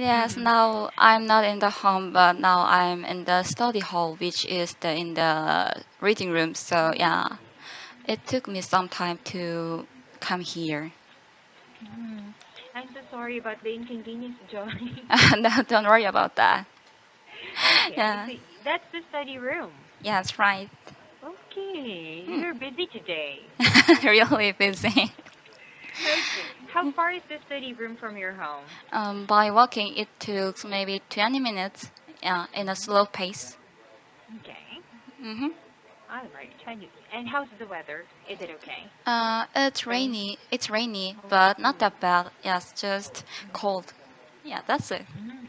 Yes, now I'm not in the home, but now I'm in the study hall, which is in the reading room. So yeah, it took me some time to come here. Mhm. I'm so sorry about the inconvenience, Joy. No, don't worry about that. Okay, Yeah, so that's the study room. yeah, that's right. Okay, Hmm. you're busy today. Really busy. Okay, how far is the study room from your home? By walking, it took maybe 20 minutes in a slow pace. Okay, Hmm. all right, Chinese. And how's the weather? Is it okay? It's Rain? rainy. It's rainy, Oh. but not that bad. Yeah, it's just cold. Yeah, that's it. Mm-hmm.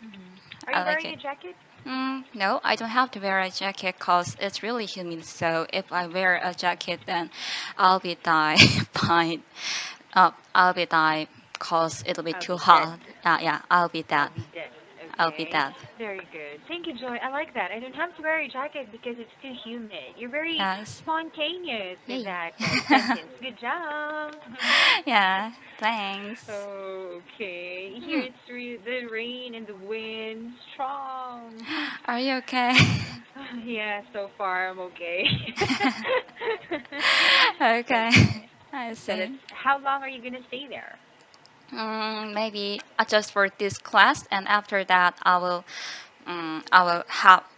Mm-hmm. Are I you like wearing it. a jacket? No, I don't have to wear a jacket because it's really humid. So if I wear a jacket, then I'll be die by, I'll be die because it'll be I'll too be dead. hot. Yeah, I'll be I'll dead. be dead. I'll be Okay. dead. Very good. Thank you, Joy. I like that. I don't have to wear a jacket because it's too humid. You're very Yes. spontaneous with Yay. that sentence. Good job. Yeah. Thanks. Okay. Here Hmm. it's the rain and the wind strong. Are you okay? Yeah, so far I'm okay. Okay. Okay. I So that's see. how long are you gonna stay there? Maybe just for this class, and after that,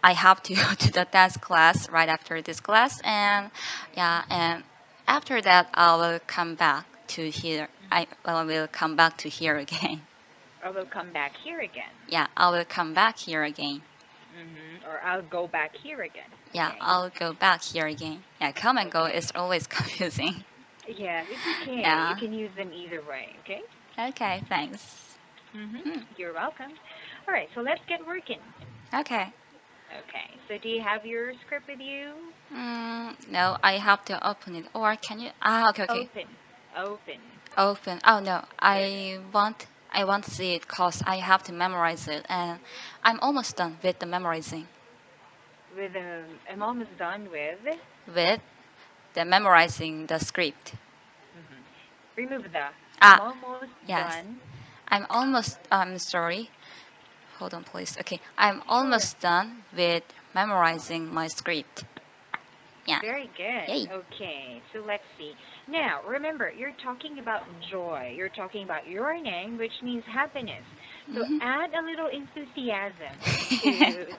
I have to go to the dance class right after this class, and yeah, and after that, I will come back to here. I will come back to here again. Or we'll come back here again. Yeah, I will come back here again. Or I'll go back here again. Yeah, Okay. I'll go back here again. Yeah, come and go is Okay. always confusing. Yes, it's okay. You Yeah. can use them either way. Okay. Okay, thanks. Mhm. Hmm. You're welcome. All right. So let's get working. Okay. Okay. So do you have your script with you? No, I have to open it. Or can you? Okay, okay. Open. Open. Open. Oh no, Very good. I want to see it cause I have to memorize it, and I'm almost done with the memorizing. With I'm almost done with. With the memorizing the script. Remove the. I'm Ah, almost yes. done. I'm almost. I'm sorry. Hold on, please. Okay, I'm Sure. almost done with memorizing my script. Yeah. Very good. Yay. Okay, so let's see. Now, remember, you're talking about joy. You're talking about your name, which means happiness. So Mhm. add a little enthusiasm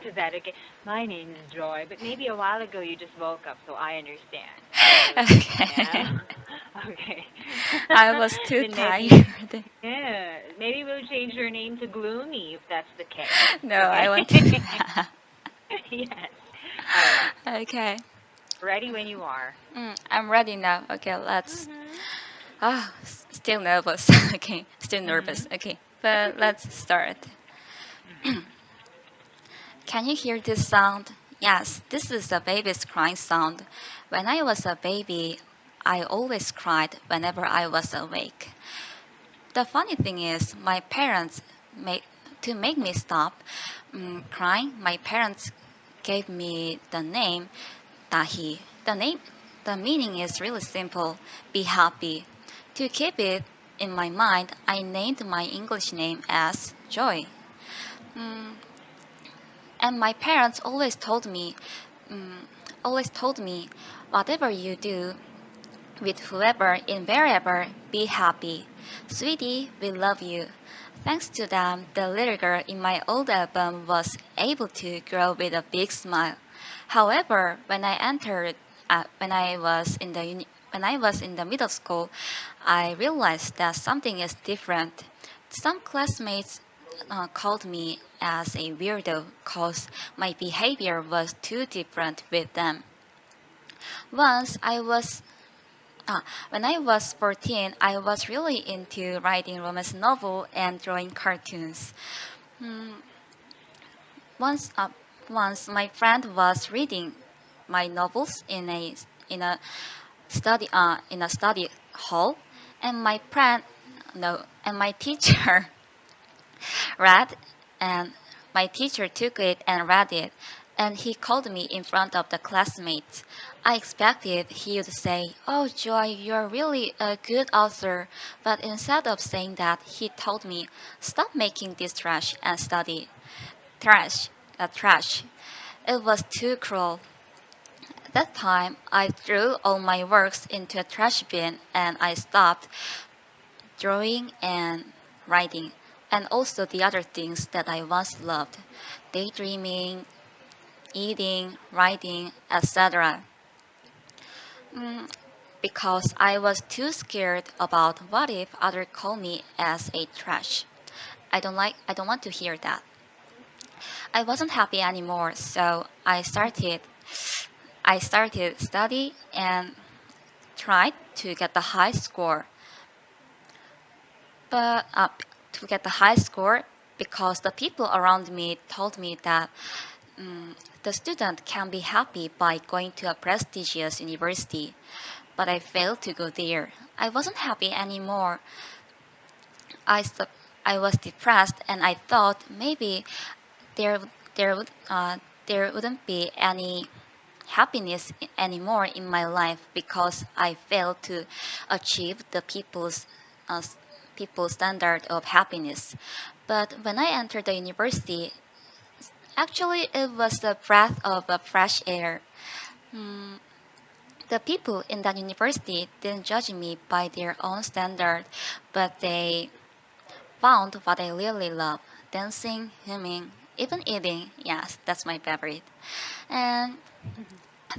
to that. Okay, my name is Joy, but maybe a while ago you just woke up, so I understand. So Okay. now, okay. I was too Then maybe, tired. yeah, maybe we'll change your name to Gloomy if that's the case. No, I Okay. want to do that. Yes. All right. Okay. Ready when you are. I'm ready now. Okay, let's. Mhm. Still nervous. Okay, still nervous. Mhm. Okay, That's but okay. let's start. Mhm. Can you hear this sound? Yes, this is a baby's crying sound. When I was a baby, I always cried whenever I was awake. The funny thing is, my parents made to make me stop crying. My parents gave me the name Tahi. The meaning is really simple. Be happy. To keep it in my mind, I named my English name as Joy. Mm, and my parents mm, always told me, whatever you do, with whoever and wherever, be happy. Sweetie, we love you. Thanks to them, the little girl in my old album was able to grow with a big smile. However, when I was in the middle school, I realized that something is different. Some classmates called me as a weirdo because my behavior was too different with them. Once I was when I was 14, I was really into writing romance novel and drawing cartoons. Hmm, once, uh, once my friend was reading my novels in a study hall, and my teacher read, and my teacher took it and read it, and he called me in front of the classmates. I expected he would say, "Oh, Joy, you're really a good author." But instead of saying that, he told me, "Stop making this trash and study." Trash, trash. It was too cruel. That time, I threw all my works into a trash bin and I stopped drawing and writing, and also the other things that I once loved: daydreaming, eating, writing, etc. Mm, because I was too scared about what if others call me as a trash. I don't want to hear that. I wasn't happy anymore, so I started study and tried to get the high score. But to get the high score because the people around me told me that the student can be happy by going to a prestigious university, but I failed to go there. I wasn't happy anymore. I, sup- I was depressed and I thought maybe there, there, would, there wouldn't be any happiness anymore in my life because I failed to achieve the uh, people's standard of happiness. But when I entered the university, actually it was a breath of fresh air. Mm, the people in that university didn't judge me by their own standard, but they found what I really love: dancing, humming, even eating. Yes, that's my favorite. And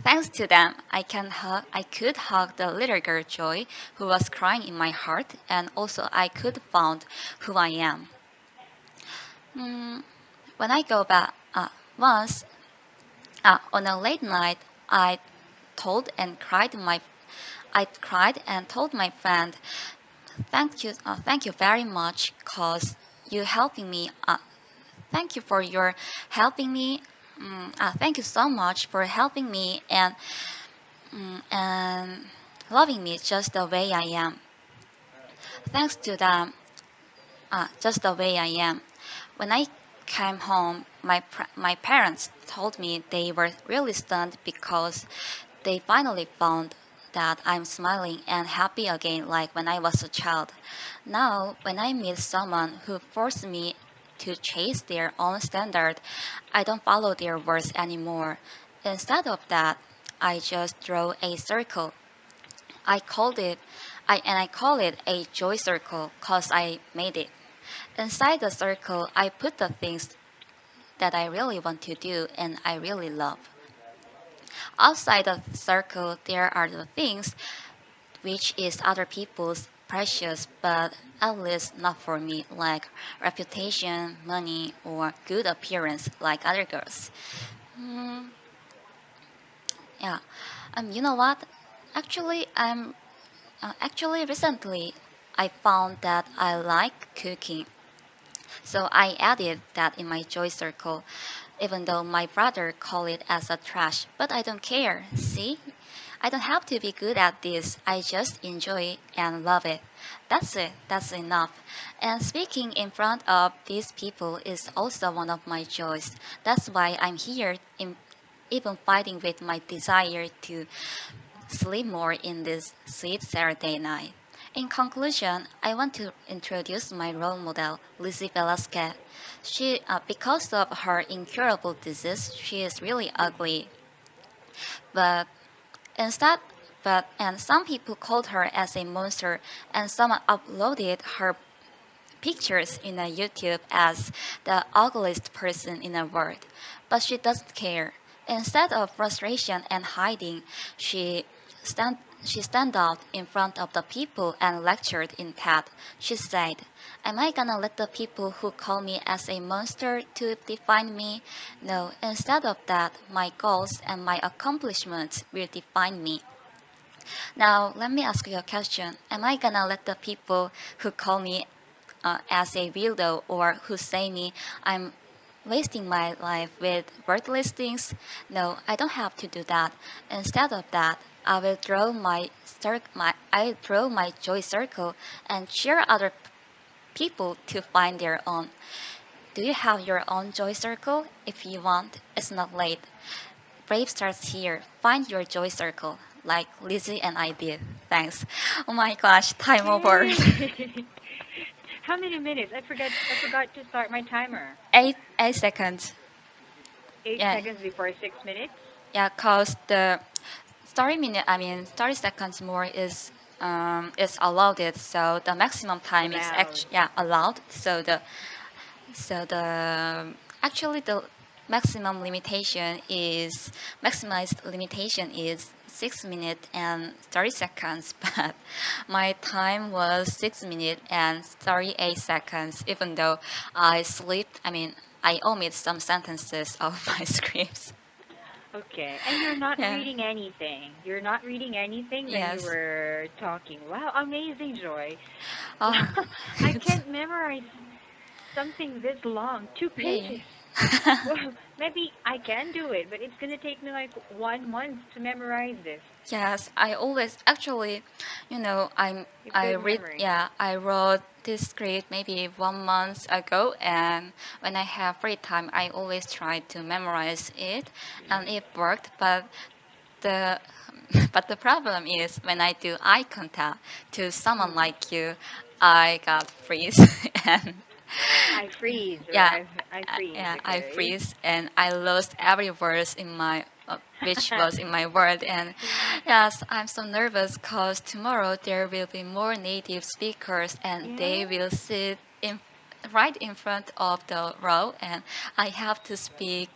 thanks to them, I could hug the little girl Joy who was crying in my heart, and also I could found who I am. Mm, when I go back, once on a late night, told and cried my I cried and told my friend, thank you very much, cause you helping me. Thank you for your helping me. Thank you so much for helping me and loving me just the way I am. Thanks to them, just the way I am. When I came home, my parents told me they were really stunned because they finally found that I'm smiling and happy again like when I was a child. Now, when I meet someone who forced me to chase their own standard, I don't follow their words anymore. Instead of that, I just draw a circle. I called it I call it a joy circle cause I made it. Inside the circle, I put the things that I really want to do and I really love. Outside the circle, there are the things which is other people's precious but at least not for me, like reputation, money, or good appearance like other girls. Mm, yeah. You know what? Actually, recently I found that I like cooking. So I added that in my joy circle, even though my brother called it as a trash. But I don't care. See? I don't have to be good at this. I just enjoy and love it. That's it. That's enough. And speaking in front of these people is also one of my joys. That's why I'm here even fighting with my desire to sleep more in this sweet Saturday night. In conclusion, I want to introduce my role model, Lizzie Velasquez. Because of her incurable disease, she is really ugly. But instead, and some people called her as a monster, and some uploaded her pictures in a YouTube as the ugliest person in the world. But she doesn't care. Instead of frustration and hiding, she stand she stand out in front of the people and lectured in TED. She said, "Am I gonna let the people who call me as a monster to define me? No, instead of that, my goals and my accomplishments will define me." Now, let me ask you a question. Am I gonna let the people who call me as a weirdo or who say me I'm wasting my life with worthless things? No, I don't have to do that. Instead of that, I draw my joy circle and cheer other people to find their own. Do you have your own joy circle? If you want, it's not late. Brave starts here. Find your joy circle, like Lizzie and I did. Thanks. Oh my gosh, time over. Yay! How many minutes? I forgot to start my timer. 8 seconds. Eight Yeah, seconds before 6 minutes. yeah. Cause the 30 seconds more is allowed. It so the maximum time is Allowed. actually yeah allowed. So the actually the maximized limitation is 6 minutes and 30 seconds, but my time was 6 minutes and 38 seconds. Even though I slipped, I omit some sentences of my scripts. Okay. And you're not Yeah. reading anything. You're not reading anything when you Yes. were talking. Wow, amazing, Joy. Oh, I it's can't memorize something this long. Two really. pages. Well, maybe I can do it, but it's gonna take me like 1 month to memorize this. Yes, I always actually, You've I good read memory. yeah I wrote this script maybe 1 month ago, and when I have free time, I always try to memorize it, and it worked. But the but the problem is when I do eye contact to someone Mm. like you, I got freeze and I freeze, or yeah, I freeze, I okay? freeze and I lost every verse in my which was in my word. And yes, I'm so nervous because tomorrow there will be more native speakers and Yeah. they will sit in right in front of the row, and I have to speak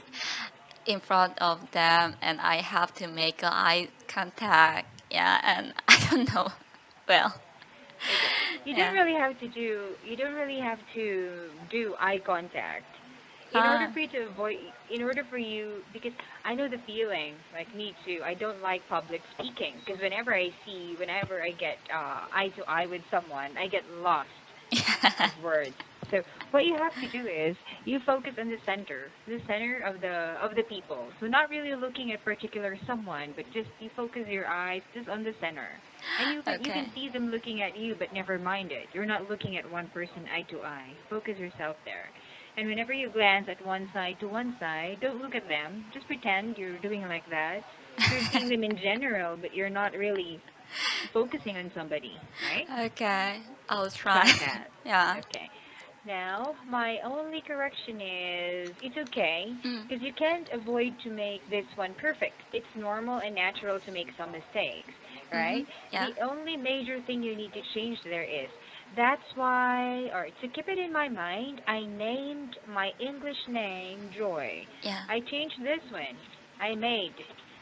in front of them, and I have to make eye contact. Yeah, and I don't know. Well, Okay. yeah. You don't really have to do eye contact. In order Ah, for you to avoid, in order for you, because I know the feeling, like me too. I don't like public speaking because whenever I get eye to eye with someone, I get lost yeah. of words. So what you have to do is you focus on the center of the people. So not really looking at particular someone, but just you focus your eyes just on the center, and you can Okay. see them looking at you, but never mind it. You're not looking at one person eye to eye. Focus yourself there. And whenever you glance at one side to one side, don't look at them. Just pretend you're doing like that. You're seeing them in general, but you're not really focusing on somebody, right? Okay, I'll try. Try that. Yeah. Okay. Now, my only correction is it's okay Mm. because you can't avoid to make this one perfect. It's normal and natural to make some mistakes, Mhm. right? Yeah. The only major thing you need to change there is that's why, or to keep it in my mind, I named my English name Joy. Yeah. I changed this one. I made.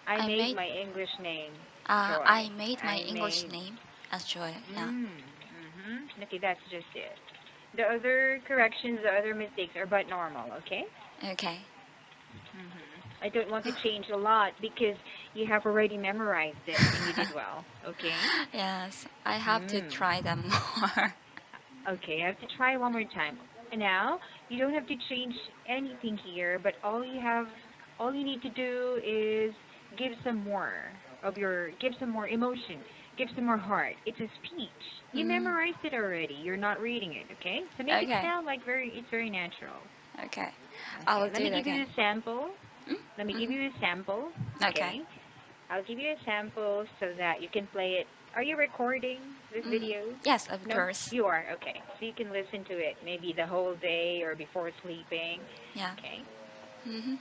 I I made made my English name I Joy. made my I English made. name as Joy. Yeah. Okay, that's just it. The other corrections, the other mistakes are but normal, okay? Okay. I don't want to change a lot because you have already memorized it and you did well, okay? Yes, I have to Mm. try them more. Okay, I have to try one more time. Now, you don't have to change anything here, but all you need to do is give some more give some more emotion, give some more heart. It's a speech. You Mm. memorized it already. You're not reading it, okay? So make it Okay. sound like it's very natural. Okay. I Okay, will let do me it give you again. a sample. Mm? Let me give Mhm. you a sample, Okay. okay? I'll give you a sample so that you can play it. Are you recording this Mm. video? Yes, of No? course. You are? Okay. So you can listen to it maybe the whole day or before sleeping. Yeah. Okay. Mhm.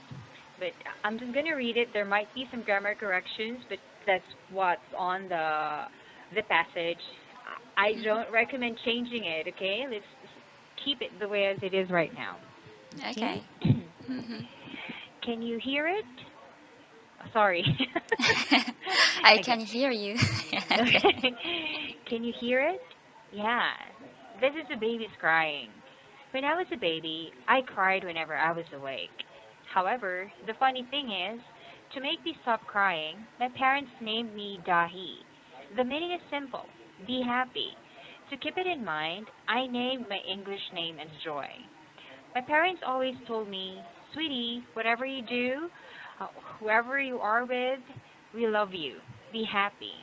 But I'm just going to read it. There might be some grammar corrections, but that's what's on the passage. I Mhm. don't recommend changing it, okay? Let's keep it the way as it is right now. Okay? Okay. Mhm. Can you hear it? Sorry. I Okay. can hear you. Okay. Okay. Can you hear it? Yeah. This is the baby's crying. When I was a baby, I cried whenever I was awake. However, the funny thing is, to make me stop crying, my parents named me Dahi. The meaning is simple: be happy. To keep it in mind, I named my English name as Joy. My parents always told me, sweetie, whatever you do, uh, whoever you are with, we love you. Be happy.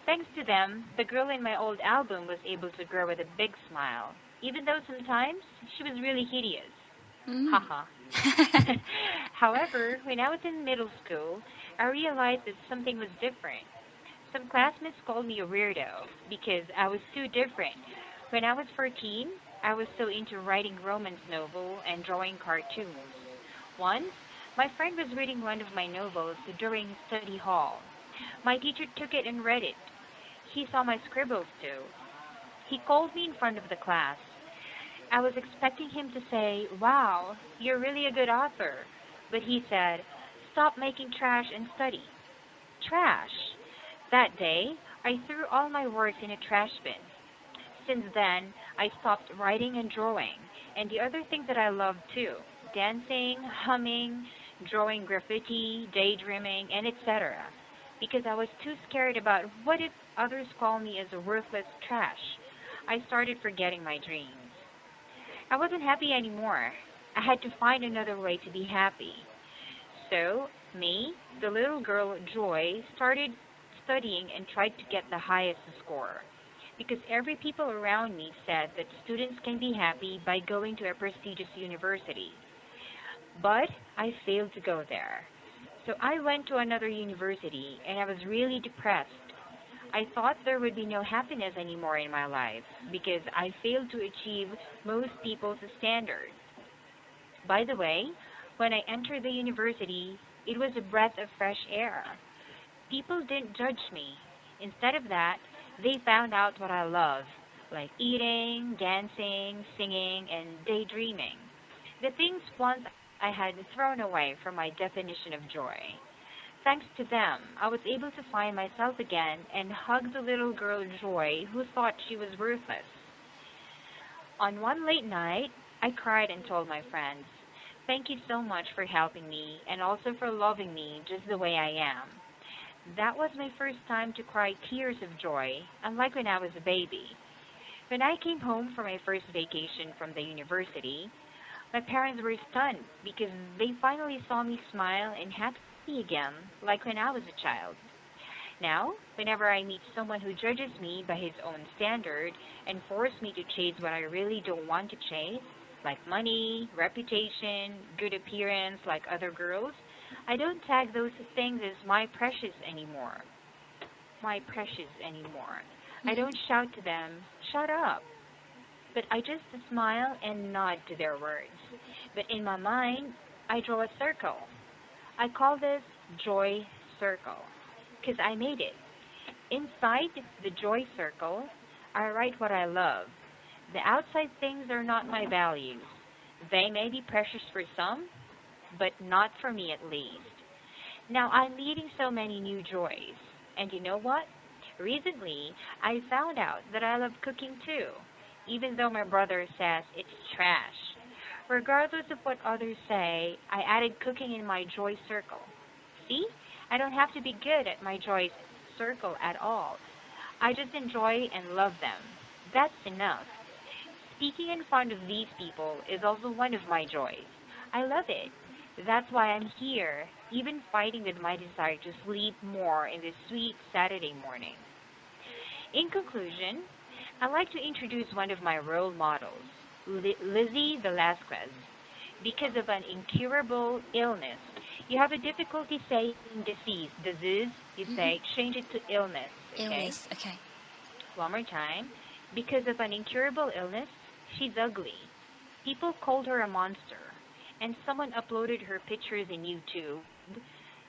Thanks to them, the girl in my old album was able to grow with a big smile, even though sometimes she was really hideous. Mm. Haha. However, when I was in middle school, I realized that something was different. Some classmates called me a weirdo because I was too different. When I was 14, I was so into writing romance novel and drawing cartoons. Once, my friend was reading one of my novels during study hall. My teacher took it and read it. He saw my scribbles too. He called me in front of the class. I was expecting him to say, "Wow, you're really a good author." But he said, "Stop making trash and study." Trash! That day, I threw all my works in a trash bin. Since then, I stopped writing and drawing, and the other things that I loved too: dancing, humming, drawing graffiti, daydreaming, and etc. Because I was too scared about what if others call me as a worthless trash. I started forgetting my dreams. I wasn't happy anymore. I had to find another way to be happy. So, me, the little girl Joy, started studying and tried to get the highest score. Because every people around me said that students can be happy by going to a prestigious university. But I failed to go there. So I went to another university and I was really depressed. I thought there would be no happiness anymore in my life because I failed to achieve most people's standards. By the way, when I entered the university, it was a breath of fresh air. People didn't judge me. Instead of that, they found out what I love, like eating, dancing, singing, and daydreaming. The things once I had thrown away from my definition of joy. Thanks to them, I was able to find myself again and hug the little girl Joy who thought she was worthless. On one late night, I cried and told my friends, "Thank you so much for helping me and also for loving me just the way I am." That was my first time to cry tears of joy, unlike when I was a baby. When I came home for my first vacation from the university, my parents were stunned because they finally saw me smile and happy again, like when I was a child. Now, whenever I meet someone who judges me by his own standard and force me to chase what I really don't want to chase, like money, reputation, good appearance like other girls, I don't tag those things as my precious anymore. My precious anymore. I Mhm. don't shout to them, "Shut up." But I just smile and nod to their words. But in my mind, I draw a circle. I call this Joy Circle because I made it. Inside the joy circle, I write what I love. The outside things are not my values. They may be precious for some, but not for me at least. Now I'm meeting so many new joys. And you know what? Recently, I found out that I love cooking too, even though my brother says it's trash. Regardless of what others say, I added cooking in my joy circle. See? I don't have to be good at my joy circle at all. I just enjoy and love them. That's enough. Speaking in front of these people is also one of my joys. I love it. That's why I'm here, even fighting with my desire to sleep more in this sweet Saturday morning. In conclusion, I'd like to introduce one of my role models, Lizzie Velasquez. Because of an incurable illness, you have a difficulty saying disease, you say, Mhm. change it to illness, okay? Illness. Okay. One more time. Because of an incurable illness, she's ugly. People called her a monster, and someone uploaded her pictures in YouTube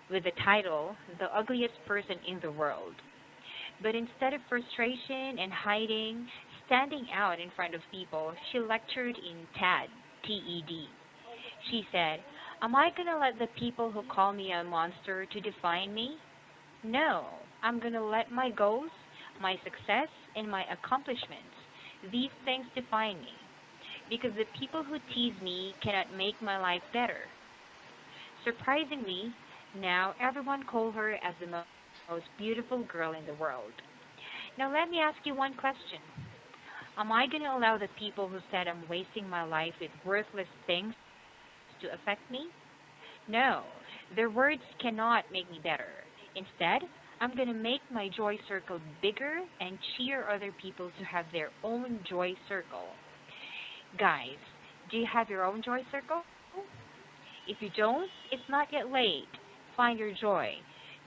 with the title, "The Ugliest Person in the World." But instead of frustration and hiding, standing out in front of people, she lectured in TED, TED. She said, "Am I going to let the people who call me a monster to define me? No, I'm going to let my goals, my success, and my accomplishments, these things define me. Because the people who tease me cannot make my life better." Surprisingly, now everyone calls her as the most beautiful girl in the world. Now let me ask you one question. Am I going to allow the people who said I'm wasting my life with worthless things to affect me? No, their words cannot make me better. Instead, I'm going to make my joy circle bigger and cheer other people to have their own joy circle. Guys, do you have your own joy circle? If If you don't, it's not yet late. Find your joy.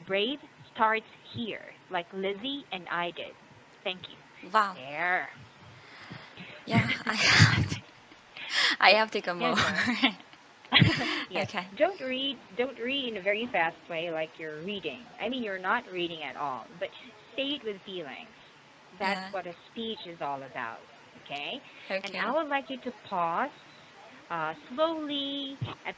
Brave starts here, like Lizzie and I did. Thank you. Wow. There. Yeah, I have to go Yeah, more. go. Yes. Okay. Don't read in a very fast way like you're reading. I mean, you're not reading at all, but say it with feelings. That's Yeah. what a speech is all about. Okay? And I Okay. would like you to pause slowly at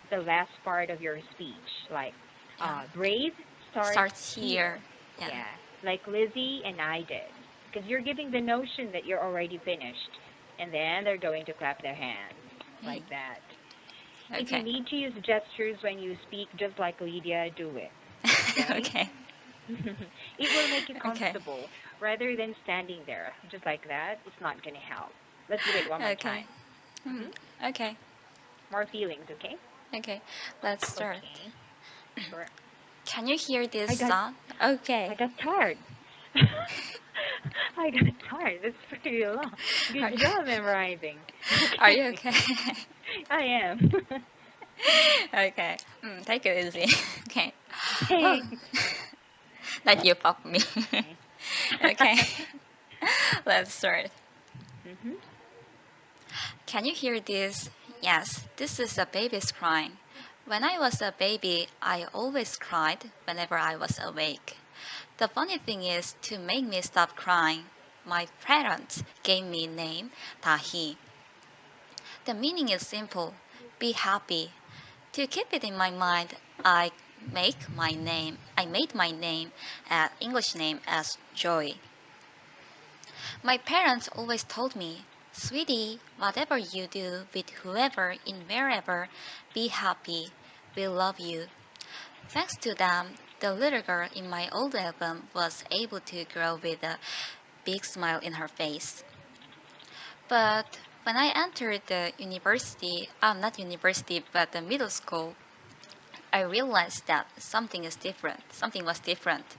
the last part of your speech. Like, Yeah. brave starts Starts here. here. Yeah. Yeah. Like Lizzie and I did. Because you're giving the notion that you're already finished. And then they're going to clap their hands. Hey. Like that. If you Okay. need to use gestures when you speak, just like Lydia, do it. Okay? Okay. It will make you Okay. comfortable rather than standing there just like that. It's not going to help. Let's do it one more Okay. time. Hmm. hmm Okay. More feelings, okay? Okay. Let's start. Okay. Sure. Can you hear this I got sound? I Okay. got tired. I got tired. That's pretty long. Are Good you, job memorizing. are you Okay. okay? I am. Okay. Take it easy. Okay. Oh, Thanks. that you pop me. Okay. Okay. Let's start. mhm. Can you hear this? Yes, this is a baby's crying. When I was a baby, I always cried whenever I was awake. The funny thing is, to make me stop crying, my parents gave me name Tahi. The meaning is simple: be happy. To keep it in my mind, I made my name, English name as Joy. My parents always told me, "Sweetie, whatever you do with whoever in wherever, be happy. We love you." Thanks to them, the little girl in my old album was able to grow with a big smile in her face. But when I entered the university, not university, but the middle school, I realized that something is different. Something was different.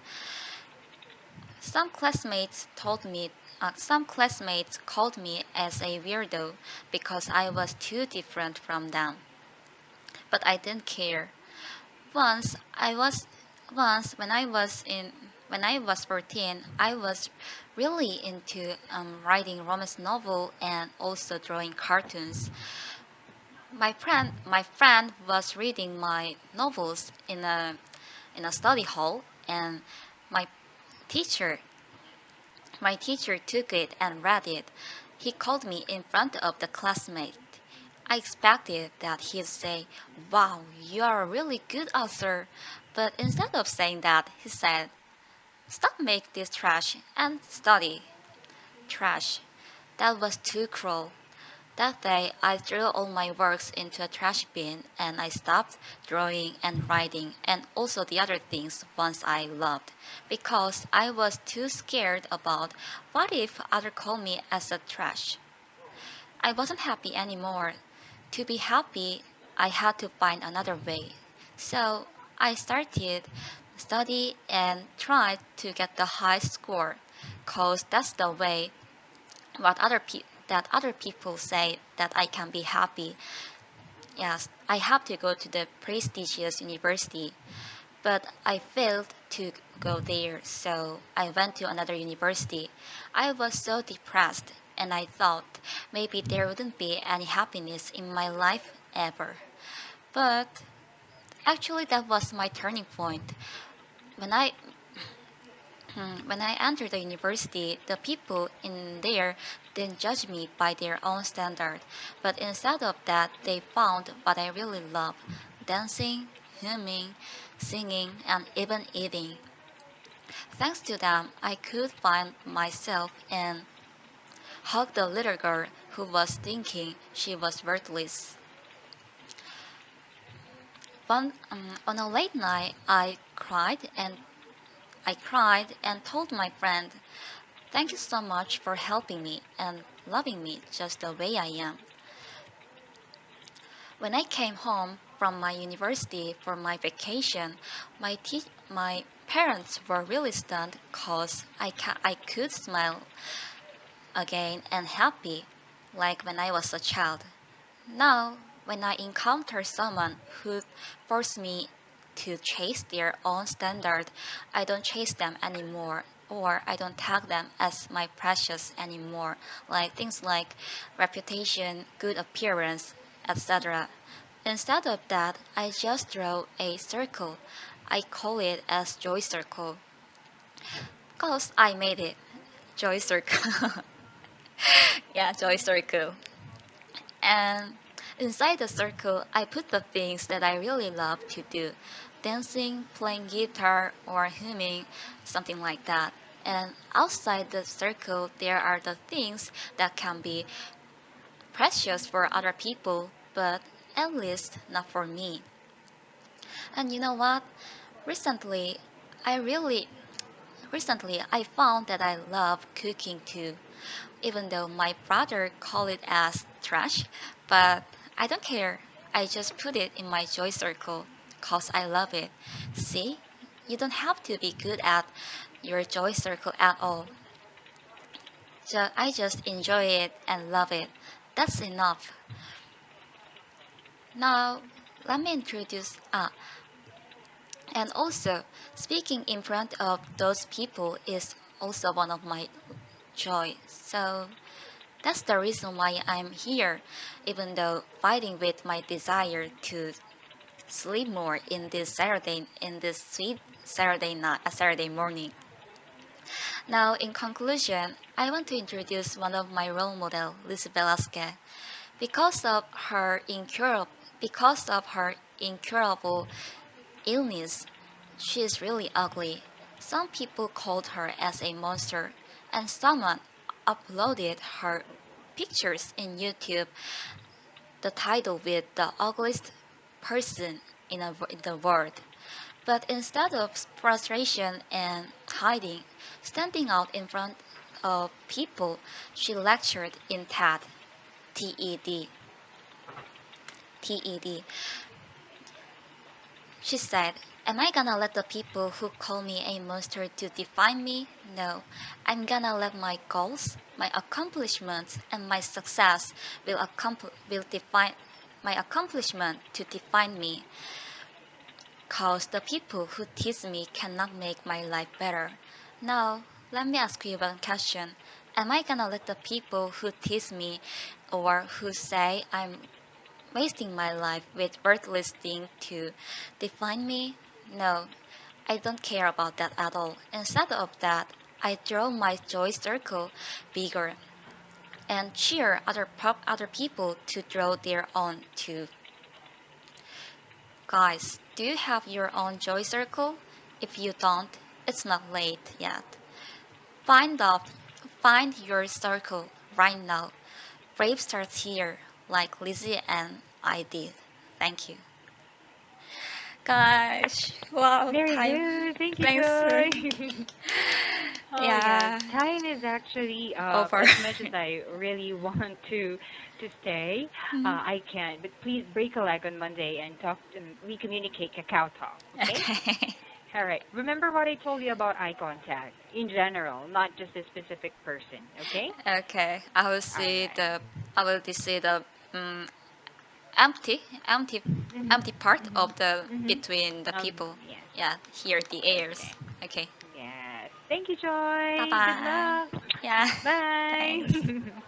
Some classmates told me, some classmates called me as a weirdo because I was too different from them. But I didn't care. Once I was, once when I was 14, I was really into writing romance novel and also drawing cartoons. My friend was reading my novels in a study hall, and my teacher My teacher took it and read it. He called me in front of the classmates. I expected that he'd say, "Wow, you are a really good author." But instead of saying that, he said, "Stop making this trash and study." Trash. That was too cruel. That day, I threw all my works into a trash bin and I stopped drawing and writing and also the other things once I loved because I was too scared about what if others call me as a trash. I wasn't happy anymore. To be happy, I had to find another way. So I started study and tried to get the high score cause that's the way that other people say that I can be happy. Yes, I have to go to the prestigious university, but I failed to go there, so I went to another university. I was so depressed, and I thought maybe there wouldn't be any happiness in my life ever. But actually, that was my turning point. When I when I entered the university, the people in there didn't judge me by their own standard, but instead of that, they found what I really love: dancing, humming, singing, and even eating. Thanks to them, I could find myself and hug the little girl who was thinking she was worthless. On a late night, I cried and told my friend, "Thank you so much for helping me and loving me just the way I am." When I came home from my university for my vacation, my parents were really stunned because I could smile again and happy like when I was a child. Now, When I encounter someone who forces me to chase their own standard, I don't chase them anymore, or I don't tag them as my precious anymore, like things like reputation, good appearance, etc. Instead of that, I just draw a circle. I call it as joy circle. Cause I made it. Joy circle. Yeah, joy circle. And inside the circle, I put the things that I really love to do: dancing, playing guitar, or humming, something like that. And outside the circle, there are the things that can be precious for other people, but at least not for me. And you know what? Recently, I really Recently I found that I love cooking too, even though my brother call it as trash, but I don't care. I just put it in my joy circle cause I love it. See? You don't have to be good at your joy circle at all. I just enjoy it and love it. That's enough. Now, let me introduce and also speaking in front of those people is also one of my joy. So that's the reason why I'm here, even though fighting with my desire to sleep more in this sweet Saturday night, Saturday morning. Now, in conclusion, I want to introduce one of my role model, Lucy Velasquez. Because of her incurable, because of her incurable illness, she is really ugly. Some people called her as a monster, and someone uploaded her pictures in YouTube, the title with the ugliest person in the world. But instead of frustration and hiding, standing out in front of people, she lectured in TED. TED. She said, "Am I gonna let the people who call me a monster to define me? No. I'm gonna let my goals, my accomplishments, and my success will define my accomplishment to define me. Cause the people who tease me cannot make my life better. Now, let me ask you one question. Am I gonna let the people who tease me or who say I'm wasting my life with worthless things to define me? No, I don't care about that at all. Instead of that, I draw my joy circle bigger and cheer other people to draw their own too. Guys, do you have your own joy circle? If you don't, it's not late yet. Find out, find your circle right now. Brave starts here, like Lizzie and I did. Thank you. Gosh, wow, Very time. good. Thank you, Thanks. Joy. Oh yeah, Yeah, time is actually over. as much as I really want to stay, Hmm. I can. But please break a leg on Monday and talk and we communicate Kakao Talk, okay? Okay. All right. Remember what I told you about eye contact in general, not just a specific person, okay? Okay. All right. I will see the um, empty, empty, Mhm. empty part Mhm. of the Mhm. between the people. Yes. Yeah, here the airs. Okay. Okay. Yes. Thank you, Bye Joy. Good bye. luck. Yeah. Bye. Thanks.